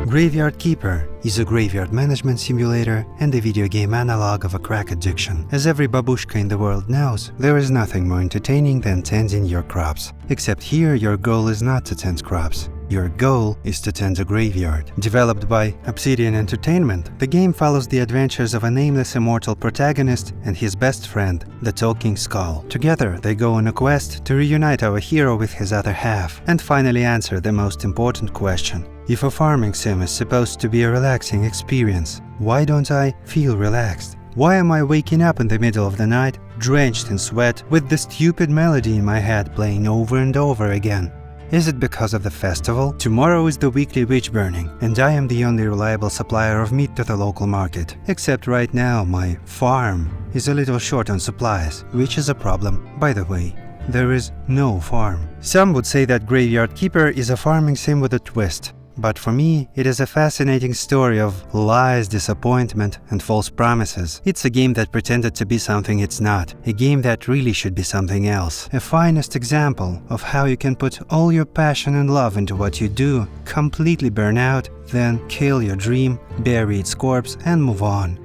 Graveyard Keper is a graveyard management simulator and a video game analog of a crack addiction. As every babushka in the world knows, there is nothing more entertaining than tending your crops. Except here, your goal is not to tend crops. Your goal is to tend a graveyard. Developed by Obsidian Entertainment, the game follows the adventures of a nameless immortal protagonist and his best friend, the Talking Skull. Together, they go on a quest to reunite our hero with his other half and finally answer the most important question. If a farming sim is supposed to be a relaxing experience, why don't I feel relaxed? Why am I waking up in the middle of the night, drenched in sweat, with the stupid melody in my head playing over and over again? Is it because of the festival? Tomorrow is the weekly witch burning, and I am the only reliable supplier of meat to the local market. Except right now, my farm is a little short on supplies, which is a problem. By the way, there is no farm. Some would say that Graveyard Keeper is a farming sim with a twist. But for me, it is a fascinating story of lies, disappointment, and false promises. It's a game that pretended to be something it's not, a game that really should be something else. A finest example of how you can put all your passion and love into what you do, completely burn out, then kill your dream, bury its corpse, and move on.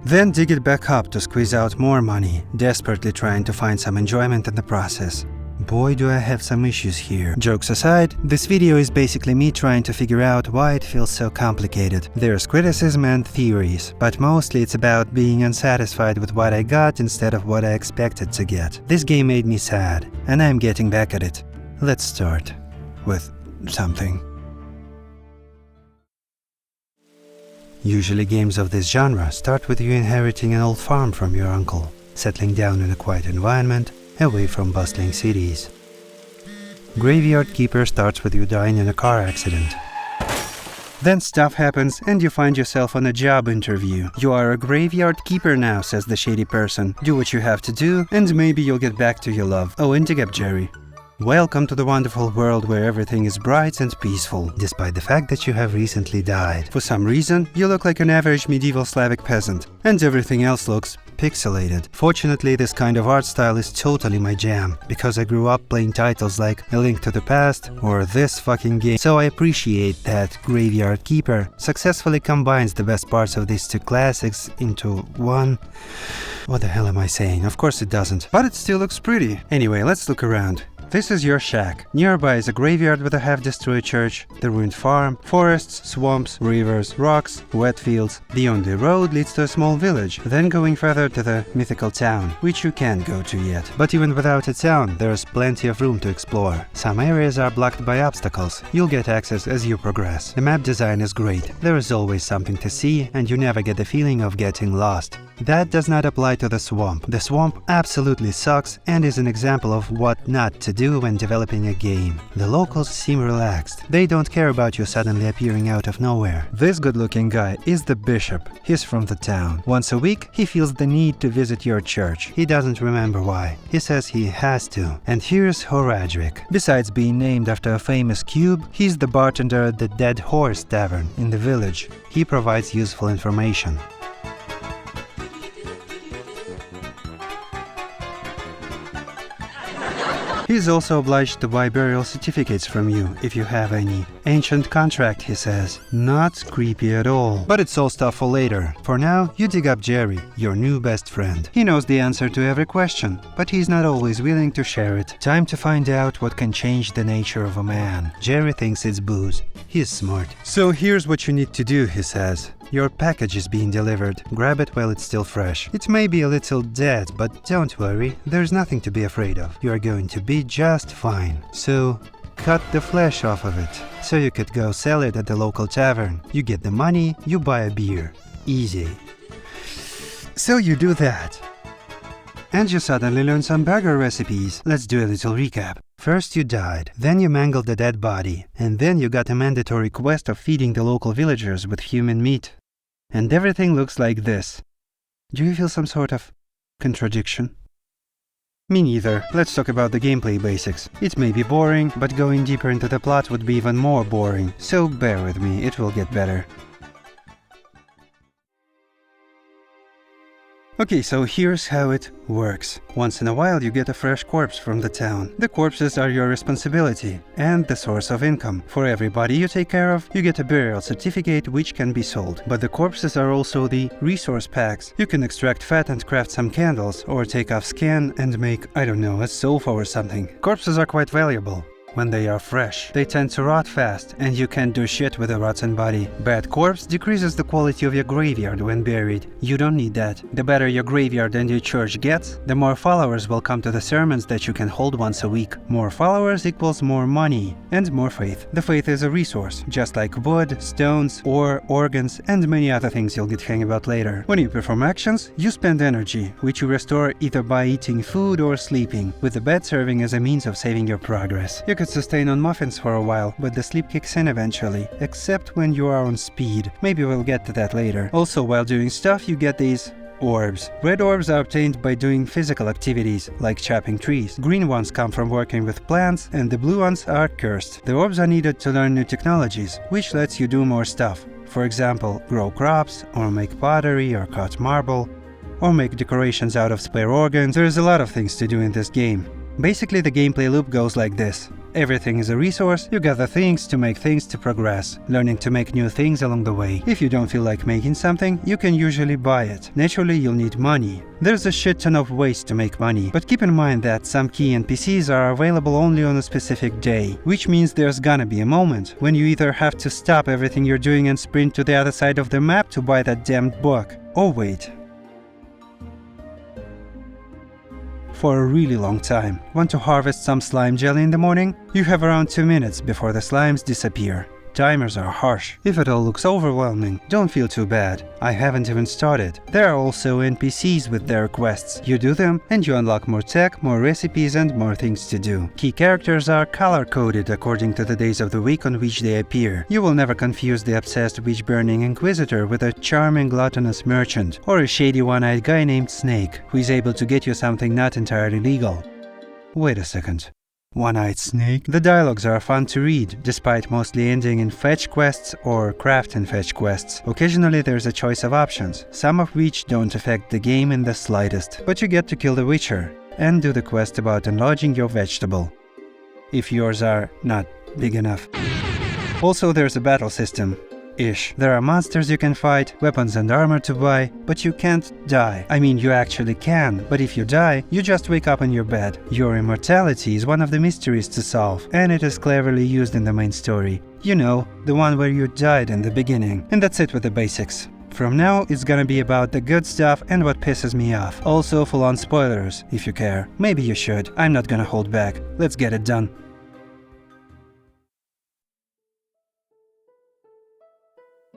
Then dig it back up to squeeze out more money, desperately trying to find some enjoyment in the process. Boy, do I have some issues here. Jokes aside, this video is basically me trying to figure out why it feels so complicated. There's criticism and theories, but mostly it's about being unsatisfied with what I got instead of what I expected to get. This game made me sad, and I'm getting back at it. Let's start with something. Usually games of this genre start with you inheriting an old farm from your uncle, settling down in a quiet environment, away from bustling cities. Graveyard Keeper starts with you dying in a car accident. Then stuff happens and you find yourself on a job interview. You are a graveyard keeper now, says the shady person. Do what you have to do and maybe you'll get back to your love. Oh, and dig up Jerry. Welcome to the wonderful world where everything is bright and peaceful, despite the fact that you have recently died. For some reason, you look like an average medieval Slavic peasant, and everything else looks pixelated. Fortunately, this kind of art style is totally my jam, because I grew up playing titles like A Link to the Past or this fucking game, so I appreciate that Graveyard Keeper successfully combines the best parts of these two classics into one. What the hell am I saying? Of course it doesn't, but it still looks pretty. Anyway, let's look around. This is your shack. Nearby is a graveyard with a half-destroyed church, the ruined farm, forests, swamps, rivers, rocks, wet fields. The only road leads to a small village, then going further to the mythical town, which you can't go to yet. But even without a town, there is plenty of room to explore. Some areas are blocked by obstacles. You'll get access as you progress. The map design is great. There is always something to see, and you never get the feeling of getting lost. That does not apply to the swamp. The swamp absolutely sucks and is an example of what not to do when developing a game. The locals seem relaxed. They don't care about you suddenly appearing out of nowhere. This good-looking guy is the bishop. He's from the town. Once a week, he feels the need to visit your church. He doesn't remember why. He says he has to. And here's Horadric. Besides being named after a famous cube, he's the bartender at the Dead Horse Tavern in the village. He provides useful information. He's also obliged to buy burial certificates from you, if you have any. Ancient contract, he says. Not creepy at all. But it's all stuff for later. For now, you dig up Jerry, your new best friend. He knows the answer to every question, but he's not always willing to share it. Time to find out what can change the nature of a man. Jerry thinks it's booze. He's smart. So here's what you need to do, he says. Your package is being delivered. Grab it while it's still fresh. It may be a little dead, but don't worry, there's nothing to be afraid of. You're going to be just fine. So, cut the flesh off of it, so you could go sell it at the local tavern. You get the money, you buy a beer. Easy. So you do that. And you suddenly learn some burger recipes. Let's do a little recap. First you died, then you mangled the dead body, and then you got a mandatory quest of feeding the local villagers with human meat. And everything looks like this. Do you feel some sort of contradiction? Me neither. Let's talk about the gameplay basics. It may be boring, but going deeper into the plot would be even more boring, so bear with me, it will get better. Okay, so here's how it works. Once in a while you get a fresh corpse from the town. The corpses are your responsibility and the source of income. For every body you take care of, you get a burial certificate which can be sold. But the corpses are also the resource packs. You can extract fat and craft some candles, or take off skin and make, I don't know, a sofa or something. Corpses are quite valuable. When they are fresh, they tend to rot fast, and you can't do shit with a rotten body. Bad corpse decreases the quality of your graveyard when buried. You don't need that. The better your graveyard and your church gets, the more followers will come to the sermons that you can hold once a week. More followers equals more money and more faith. The faith is a resource, just like wood, stones, ore, organs, and many other things you'll get hang about later. When you perform actions, you spend energy, which you restore either by eating food or sleeping, with the bed serving as a means of saving your progress. You could sustain on muffins for a while, but the sleep kicks in eventually, except when you are on speed. Maybe we'll get to that later. Also, while doing stuff, you get these orbs. Red orbs are obtained by doing physical activities, like chopping trees. Green ones come from working with plants, and the blue ones are cursed. The orbs are needed to learn new technologies, which lets you do more stuff. For example, grow crops, or make pottery, or cut marble, or make decorations out of spare organs. There's a lot of things to do in this game. Basically, the gameplay loop goes like this. Everything is a resource, you gather things to make things to progress, learning to make new things along the way. If you don't feel like making something, you can usually buy it. Naturally, you'll need money. There's a shit ton of ways to make money, but keep in mind that some key NPCs are available only on a specific day, which means there's gonna be a moment when you either have to stop everything you're doing and sprint to the other side of the map to buy that damned book, or wait for a really long time. Want to harvest some slime jelly in the morning? You have around 2 minutes before the slimes disappear. Timers are harsh. If it all looks overwhelming, don't feel too bad. I haven't even started. There are also NPCs with their quests. You do them, and you unlock more tech, more recipes, and more things to do. Key characters are color-coded according to the days of the week on which they appear. You will never confuse the obsessed witch-burning inquisitor with a charming gluttonous merchant, or a shady one-eyed guy named Snake, who is able to get you something not entirely legal. Wait a second. One-eyed Snake? The dialogues are fun to read, despite mostly ending in fetch quests or craft and fetch quests. Occasionally there's a choice of options, some of which don't affect the game in the slightest, but you get to kill the Witcher and do the quest about enlarging your vegetable, if yours are not big enough. Also, there's a battle system. There are monsters you can fight, weapons and armor to buy, but you can't die. I mean, you actually can, but if you die, you just wake up in your bed. Your immortality is one of the mysteries to solve, and it is cleverly used in the main story. You know, the one where you died in the beginning. And that's it with the basics. From now, it's gonna be about the good stuff and what pisses me off. Also full-on spoilers, if you care. Maybe you should. I'm not gonna hold back. Let's get it done.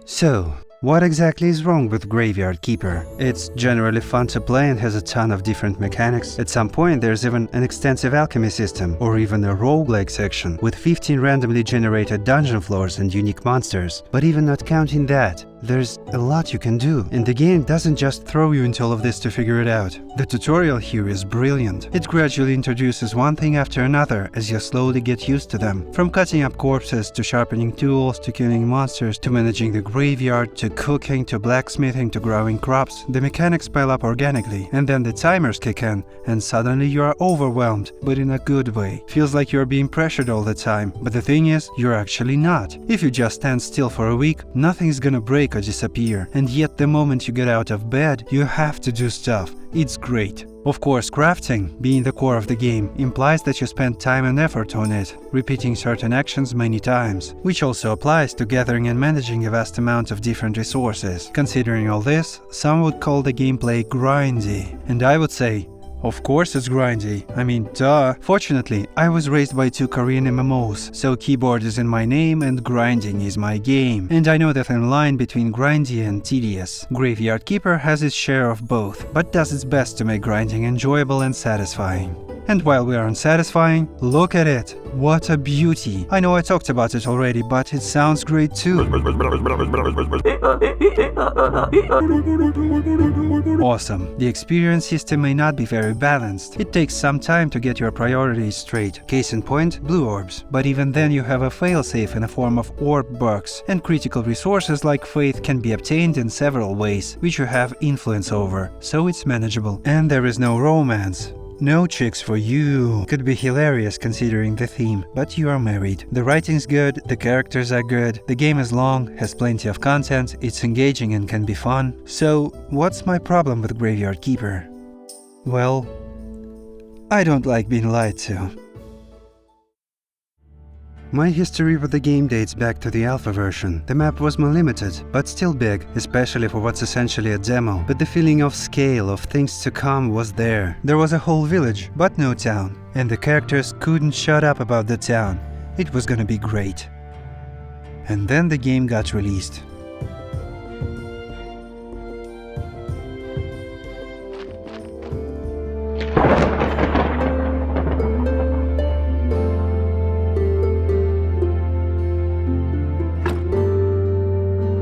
So, what exactly is wrong with Graveyard Keeper? It's generally fun to play and has a ton of different mechanics. At some point there's even an extensive alchemy system, or even a roguelike section, with 15 randomly generated dungeon floors and unique monsters. But even not counting that, there's a lot you can do, and the game doesn't just throw you into all of this to figure it out. The tutorial here is brilliant. It gradually introduces one thing after another as you slowly get used to them. From cutting up corpses, to sharpening tools, to killing monsters, to managing the graveyard, to cooking, to blacksmithing, to growing crops, the mechanics pile up organically, and then the timers kick in, and suddenly you are overwhelmed, but in a good way. Feels like you're being pressured all the time, but the thing is, you're actually not. If you just stand still for a week, nothing's gonna break or disappear, and yet the moment you get out of bed, you have to do stuff. It's great. Of course, crafting, being the core of the game, implies that you spend time and effort on it, repeating certain actions many times, which also applies to gathering and managing a vast amount of different resources. Considering all this, some would call the gameplay grindy, and I would say, of course it's grindy. I mean, duh. Fortunately, I was raised by 2 Korean MMOs, so keyboard is in my name and grinding is my game. And I know the thin line between grindy and tedious. Graveyard Keeper has its share of both, but does its best to make grinding enjoyable and satisfying. And while we are unsatisfying, look at it. What a beauty. I know I talked about it already, but it sounds great too. Awesome. The experience system may not be very balanced. It takes some time to get your priorities straight. Case in point, blue orbs. But even then you have a failsafe in the form of orb bugs, and critical resources like faith can be obtained in several ways, which you have influence over, so it's manageable. And there is no romance. No chicks for you. Could be hilarious considering the theme, but you are married. The writing's good, the characters are good, the game is long, has plenty of content, it's engaging and can be fun. So, what's my problem with Graveyard Keeper? Well, I don't like being lied to. My history with the game dates back to the alpha version. The map was more limited, but still big, especially for what's essentially a demo. But the feeling of scale, of things to come, was there. There was a whole village, but no town. And the characters couldn't shut up about the town. It was gonna be great. And then the game got released.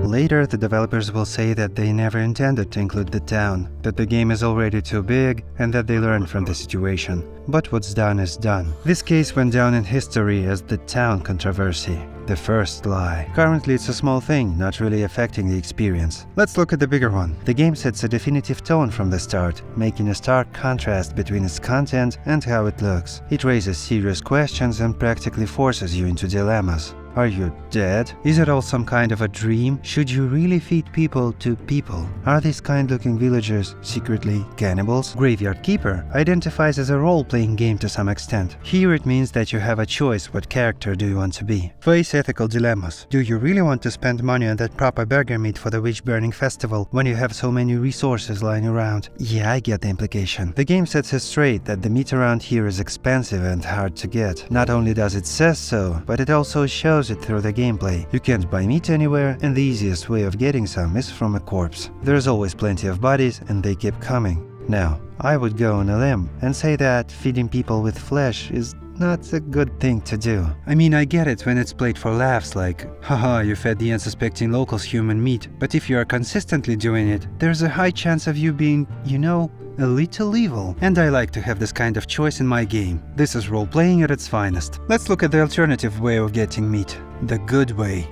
Later, the developers will say that they never intended to include the town, that the game is already too big, and that they learned from the situation. But what's done is done. This case went down in history as the town controversy. The first lie. Currently it's a small thing, not really affecting the experience. Let's look at the bigger one. The game sets a definitive tone from the start, making a stark contrast between its content and how it looks. It raises serious questions and practically forces you into dilemmas. Are you dead? Is it all some kind of a dream? Should you really feed people to people? Are these kind-looking villagers secretly cannibals? Graveyard Keeper identifies as a role-playing game to some extent. Here it means that you have a choice what character do you want to be. Face ethical dilemmas. Do you really want to spend money on that proper burger meat for the witch-burning festival when you have so many resources lying around? Yeah, I get the implication. The game sets it straight that the meat around here is expensive and hard to get. Not only does it say so, but it also shows it through the gameplay. You can't buy meat anywhere, and the easiest way of getting some is from a corpse. There's always plenty of bodies, and they keep coming. Now, I would go on a limb and say that feeding people with flesh is not a good thing to do. I mean, I get it when it's played for laughs, like, haha, you fed the unsuspecting locals human meat, but if you are consistently doing it, there's a high chance of you being, you know, a little evil. And I like to have this kind of choice in my game. This is role-playing at its finest. Let's look at the alternative way of getting meat. The good way.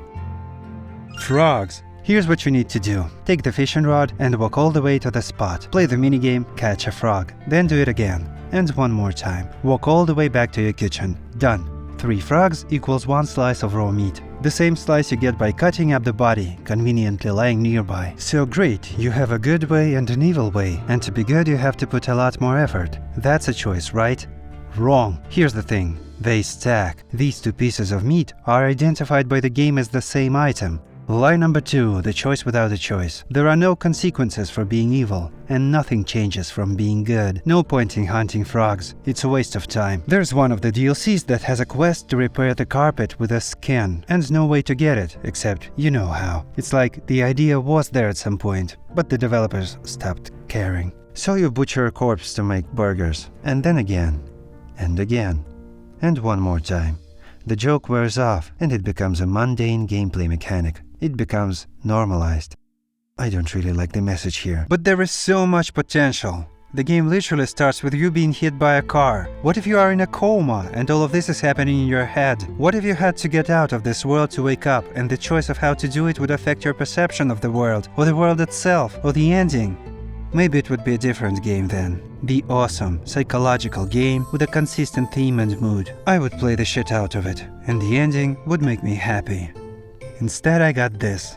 Frogs. Here's what you need to do. Take the fishing rod and walk all the way to the spot. Play the minigame, catch a frog. Then do it again. And one more time. Walk all the way back to your kitchen. Done. 3 frogs equals 1 slice of raw meat. The same slice you get by cutting up the body, conveniently lying nearby. So great, you have a good way and an evil way. And to be good you have to put a lot more effort. That's a choice, right? Wrong. Here's the thing. They stack. These 2 pieces of meat are identified by the game as the same item. Lie number 2, the choice without a choice. There are no consequences for being evil, and nothing changes from being good. No point in hunting frogs, it's a waste of time. There's one of the DLCs that has a quest to repair the carpet with a skin, and no way to get it, except you know how. It's like the idea was there at some point, but the developers stopped caring. So you butcher a corpse to make burgers, and then again, and again, and one more time. The joke wears off, and it becomes a mundane gameplay mechanic. It becomes normalized. I don't really like the message here. But there is so much potential. The game literally starts with you being hit by a car. What if you are in a coma and all of this is happening in your head? What if you had to get out of this world to wake up, and the choice of how to do it would affect your perception of the world, or the world itself, or the ending? Maybe it would be a different game then. The awesome, psychological game with a consistent theme and mood. I would play the shit out of it, and the ending would make me happy. Instead I got this.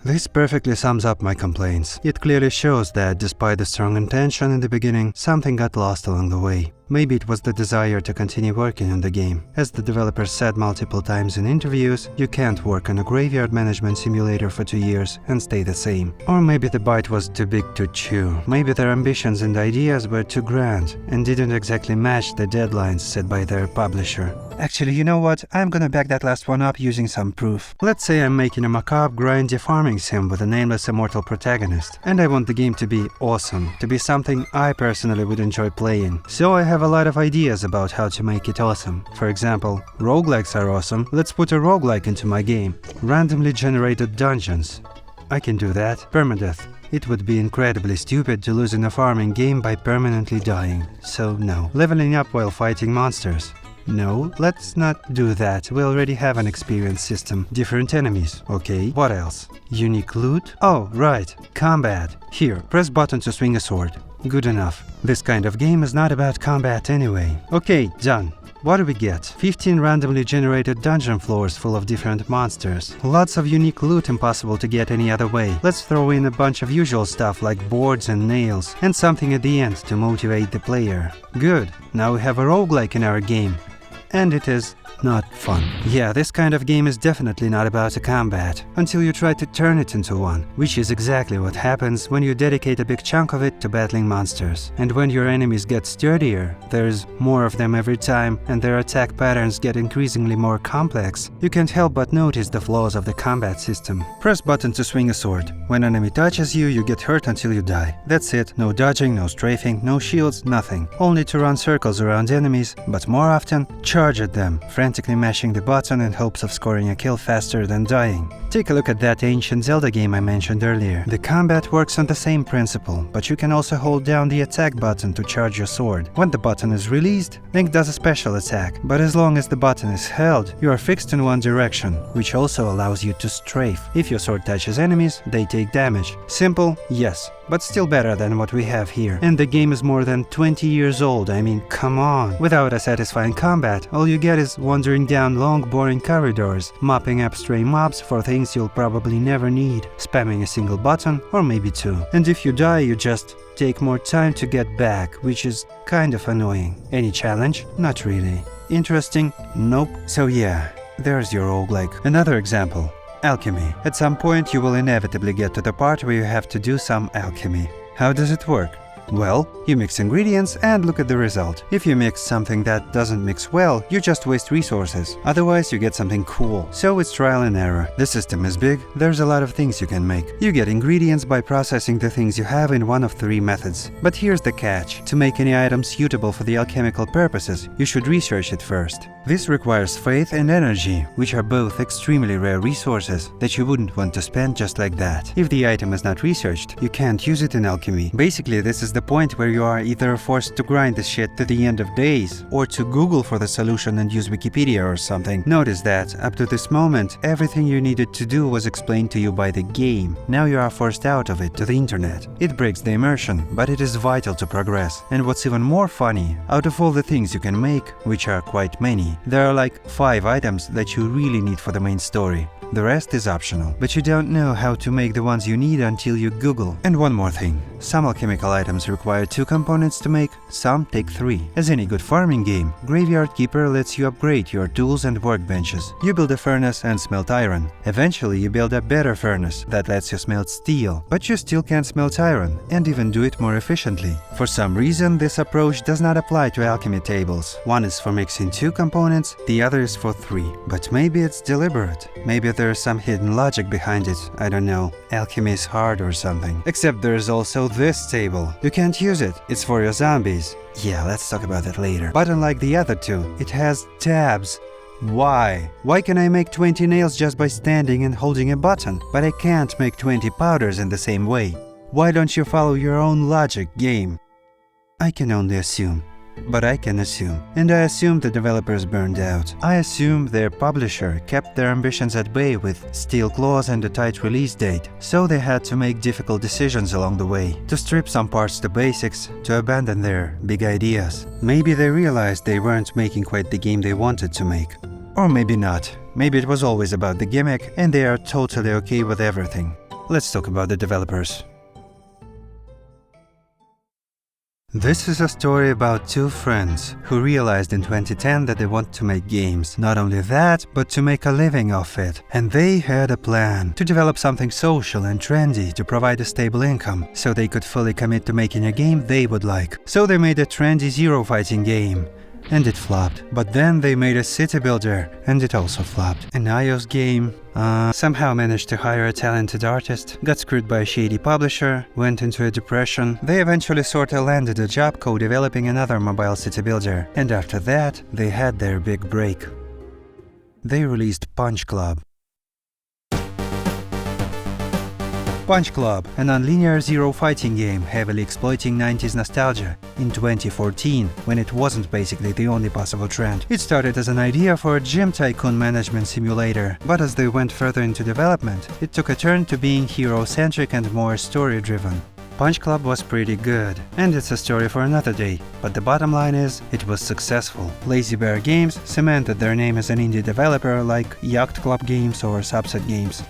This perfectly sums up my complaints. It clearly shows that, despite the strong intention in the beginning, something got lost along the way. Maybe it was the desire to continue working on the game. As the developers said multiple times in interviews, you can't work on a graveyard management simulator for 2 years and stay the same. Or maybe the bite was too big to chew. Maybe their ambitions and ideas were too grand and didn't exactly match the deadlines set by their publisher. Actually, you know what? I'm gonna back that last one up using some proof. Let's say I'm making a macabre, grindy farming sim with a nameless immortal protagonist, and I want the game to be awesome, to be something I personally would enjoy playing. So I have a lot of ideas about how to make it awesome. For example, roguelikes are awesome. Let's put a roguelike into my game. Randomly generated dungeons. I can do that. Permadeath. It would be incredibly stupid to lose in a farming game by permanently dying. So no. Leveling up while fighting monsters. No, let's not do that. We already have an experience system. Different enemies. Okay, what else? Unique loot? Oh, right. Combat. Here, press button to swing a sword. Good enough. This kind of game is not about combat anyway. Okay, done. What do we get? 15 randomly generated dungeon floors full of different monsters. Lots of unique loot impossible to get any other way. Let's throw in a bunch of usual stuff like boards and nails, and something at the end to motivate the player. Good. Now we have a roguelike in our game. And it is not fun. Yeah, this kind of game is definitely not about a combat, until you try to turn it into one, which is exactly what happens when you dedicate a big chunk of it to battling monsters. And when your enemies get sturdier, there's more of them every time, and their attack patterns get increasingly more complex, you can't help but notice the flaws of the combat system. Press button to swing a sword. When an enemy touches you, you get hurt until you die. That's it. No dodging, no strafing, no shields, nothing. Only to run circles around enemies, but more often, charge at them, frantically mashing the button in hopes of scoring a kill faster than dying. Take a look at that ancient Zelda game I mentioned earlier. The combat works on the same principle, but you can also hold down the attack button to charge your sword. When the button is released, Link does a special attack, but as long as the button is held, you are fixed in one direction, which also allows you to strafe. If your sword touches enemies, they take damage. Simple? Yes, but still better than what we have here. And the game is more than 20 years old, I mean, come on. Without a satisfying combat, all you get is wandering down long, boring corridors, mopping up stray mobs for things you'll probably never need, spamming a single button, or maybe two. And if you die, you just take more time to get back, which is kind of annoying. Any challenge? Not really. Interesting? Nope. So yeah, there's your roguelike. Another example. Alchemy. At some point you will inevitably get to the part where you have to do some alchemy. How does it work? Well, you mix ingredients and look at the result. If you mix something that doesn't mix well, you just waste resources. Otherwise, you get something cool. So it's trial and error. The system is big, there's a lot of things you can make. You get ingredients by processing the things you have in one of 3 methods. But here's the catch. To make any item suitable for the alchemical purposes, you should research it first. This requires faith and energy, which are both extremely rare resources that you wouldn't want to spend just like that. If the item is not researched, you can't use it in alchemy. Basically, this is the point where you are either forced to grind this shit to the end of days, or to Google for the solution and use Wikipedia or something. Notice that, up to this moment, everything you needed to do was explained to you by the game. Now you are forced out of it to the internet. It breaks the immersion, but it is vital to progress. And what's even more funny, out of all the things you can make, which are quite many, there are like 5 items that you really need for the main story. The rest is optional, but you don't know how to make the ones you need until you Google. And one more thing, some alchemical items require 2 components to make, some take 3. As any good farming game, Graveyard Keeper lets you upgrade your tools and workbenches. You build a furnace and smelt iron. Eventually you build a better furnace that lets you smelt steel, but you still can't smelt iron, and even do it more efficiently. For some reason, this approach does not apply to alchemy tables. One is for mixing 2 components, the other is for 3. But maybe it's deliberate. Maybe there's some hidden logic behind it, I don't know. Alchemy is hard or something. Except there's also this table. You can't use it, it's for your zombies. Yeah, let's talk about that later. But unlike the other 2, it has tabs. Why? Why can I make 20 nails just by standing and holding a button, but I can't make 20 powders in the same way? Why don't you follow your own logic, game? I can only assume. But I can assume. And I assume the developers burned out. I assume their publisher kept their ambitions at bay with steel claws and a tight release date, so they had to make difficult decisions along the way, to strip some parts to basics, to abandon their big ideas. Maybe they realized they weren't making quite the game they wanted to make. Or maybe not. Maybe it was always about the gimmick, and they are totally okay with everything. Let's talk about the developers. This is a story about two friends who realized in 2010 that they want to make games. Not only that, but to make a living off it. And they had a plan to develop something social and trendy to provide a stable income, so they could fully commit to making a game they would like. So they made a trendy zero fighting game. And it flopped. But then they made a city builder, and it also flopped. An iOS game, somehow managed to hire a talented artist, got screwed by a shady publisher, went into a depression. They eventually sorta landed a job co-developing another mobile city builder. And after that, they had their big break. They released Punch Club. Punch Club, a non-linear zero fighting game heavily exploiting 90s nostalgia, in 2014, when it wasn't basically the only possible trend. It started as an idea for a gym tycoon management simulator, but as they went further into development, it took a turn to being hero-centric and more story-driven. Punch Club was pretty good, and it's a story for another day, but the bottom line is, it was successful. Lazy Bear Games cemented their name as an indie developer like Yacht Club Games or Subset Games.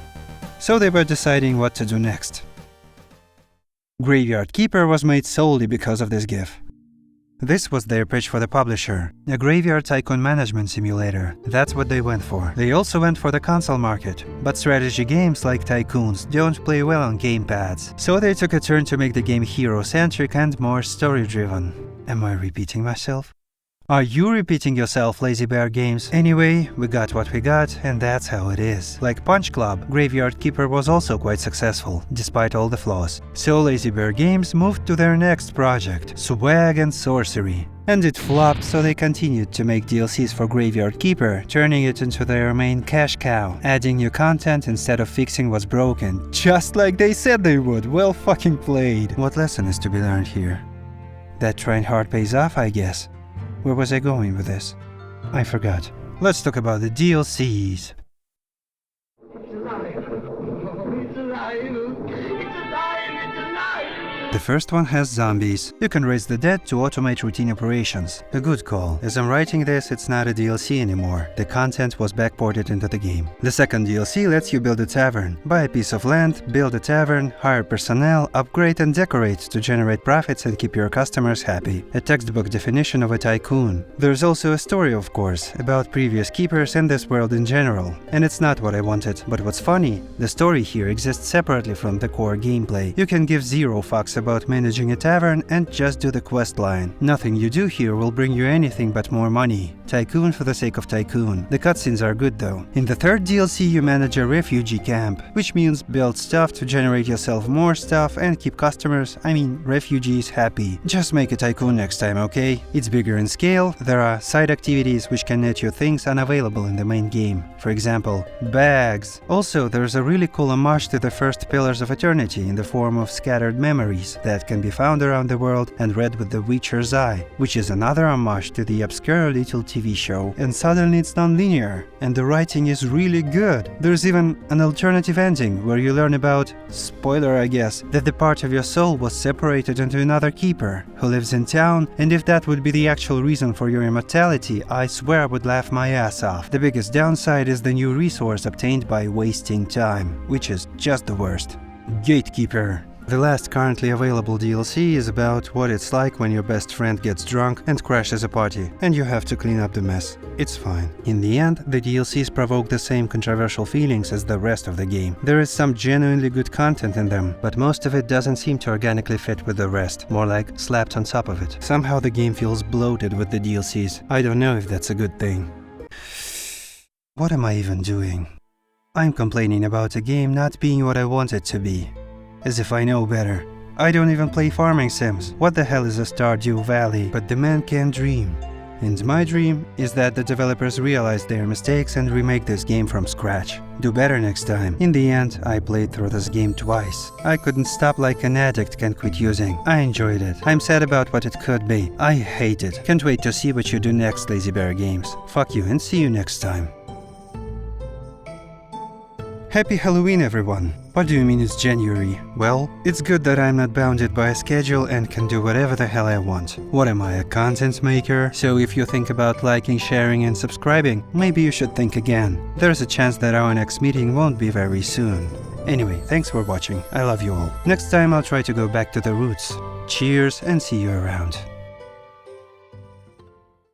So they were deciding what to do next. Graveyard Keeper was made solely because of this GIF. This was their pitch for the publisher, a graveyard tycoon management simulator. That's what they went for. They also went for the console market, but strategy games like Tycoons don't play well on gamepads, so they took a turn to make the game hero-centric and more story-driven. Am I repeating myself? Are you repeating yourself, Lazy Bear Games? Anyway, we got what we got, and that's how it is. Like Punch Club, Graveyard Keeper was also quite successful, despite all the flaws. So Lazy Bear Games moved to their next project, Swag and Sorcery. And it flopped, so they continued to make DLCs for Graveyard Keeper, turning it into their main cash cow, adding new content instead of fixing what's broken. Just like they said they would, well fucking played. What lesson is to be learned here? That trying hard pays off, I guess. Where was I going with this? I forgot. Let's talk about the DLCs. The first one has zombies. You can raise the dead to automate routine operations. A good call. As I'm writing this, it's not a DLC anymore. The content was backported into the game. The second DLC lets you build a tavern. Buy a piece of land, build a tavern, hire personnel, upgrade and decorate to generate profits and keep your customers happy. A textbook definition of a tycoon. There's also a story, of course, about previous keepers and this world in general. And it's not what I wanted, but what's funny, the story here exists separately from the core gameplay. You can give zero fucks about managing a tavern and just do the quest line. Nothing you do here will bring you anything but more money. Tycoon for the sake of tycoon. The cutscenes are good though. In the third DLC you manage a refugee camp, which means build stuff to generate yourself more stuff and keep customers, refugees, happy. Just make a tycoon next time, okay? It's bigger in scale, there are side activities which can net you things unavailable in the main game. For example, bags. Also, there's a really cool homage to the first Pillars of Eternity in the form of scattered memories that can be found around the world and read with the Witcher's eye, which is another homage to the obscure little TV show. And suddenly it's non-linear, and the writing is really good. There's even an alternative ending where you learn about, spoiler I guess, that the part of your soul was separated into another keeper who lives in town, and if that would be the actual reason for your immortality, I swear I would laugh my ass off. The biggest downside is the new resource obtained by wasting time, which is just the worst. Gatekeeper. The last currently available DLC is about what it's like when your best friend gets drunk and crashes a party, and you have to clean up the mess. It's fine. In the end, the DLCs provoke the same controversial feelings as the rest of the game. There is some genuinely good content in them, but most of it doesn't seem to organically fit with the rest, more like slapped on top of it. Somehow the game feels bloated with the DLCs. I don't know if that's a good thing. What am I even doing? I'm complaining about a game not being what I want it to be. As if I know better. I don't even play farming sims. What the hell is a Stardew Valley? But the man can dream. And my dream is that the developers realize their mistakes and remake this game from scratch. Do better next time. In the end, I played through this game twice. I couldn't stop like an addict can quit using. I enjoyed it. I'm sad about what it could be. I hate it. Can't wait to see what you do next, Lazy Bear Games. Fuck you and see you next time. Happy Halloween, everyone! What do you mean it's January? Well, it's good that I'm not bounded by a schedule and can do whatever the hell I want. What am I, a content maker? So if you think about liking, sharing and subscribing, maybe you should think again. There's a chance that our next meeting won't be very soon. Anyway, thanks for watching. I love you all. Next time I'll try to go back to the roots. Cheers and see you around.